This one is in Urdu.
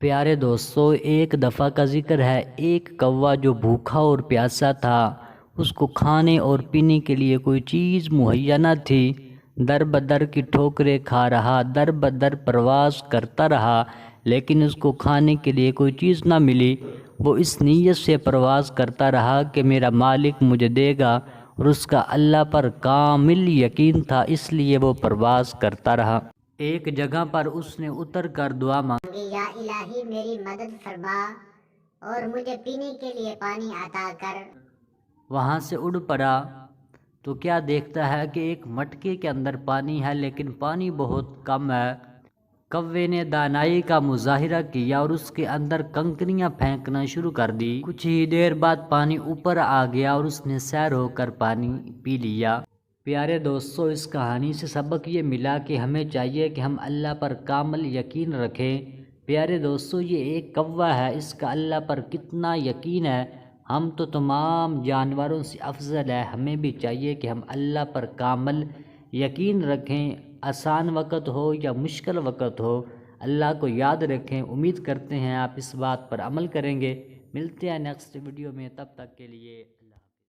پیارے دوستو، ایک دفعہ کا ذکر ہے، ایک کوا جو بھوکا اور پیاسا تھا، اس کو کھانے اور پینے کے لیے کوئی چیز مہیا نہ تھی۔ در بدر کی ٹھوکریں کھا رہا، در بدر پرواز کرتا رہا، لیکن اس کو کھانے کے لیے کوئی چیز نہ ملی۔ وہ اس نیت سے پرواز کرتا رہا کہ میرا مالک مجھے دے گا، اور اس کا اللہ پر کامل یقین تھا، اس لیے وہ پرواز کرتا رہا۔ ایک جگہ پر اس نے اتر کر دعا مانگی، یا الہی میری مدد فرما اور مجھے پینے کے لیے پانی عطا کر۔ وہاں سے اڑ پڑا تو کیا دیکھتا ہے کہ ایک مٹکے کے اندر پانی ہے، لیکن پانی بہت کم ہے۔ کوے نے دانائی کا مظاہرہ کیا اور اس کے اندر کنکریاں پھینکنا شروع کر دی۔ کچھ ہی دیر بعد پانی اوپر آ گیا اور اس نے سیر ہو کر پانی پی لیا۔ پیارے دوستو، اس کہانی سے سبق یہ ملا کہ ہمیں چاہیے کہ ہم اللہ پر کامل یقین رکھیں۔ پیارے دوستو، یہ ایک کوا ہے، اس کا اللہ پر کتنا یقین ہے۔ ہم تو تمام جانوروں سے افضل ہے، ہمیں بھی چاہیے کہ ہم اللہ پر کامل یقین رکھیں۔ آسان وقت ہو یا مشکل وقت ہو، اللہ کو یاد رکھیں۔ امید کرتے ہیں آپ اس بات پر عمل کریں گے۔ ملتے ہیں نیکسٹ ویڈیو میں، تب تک کے لیے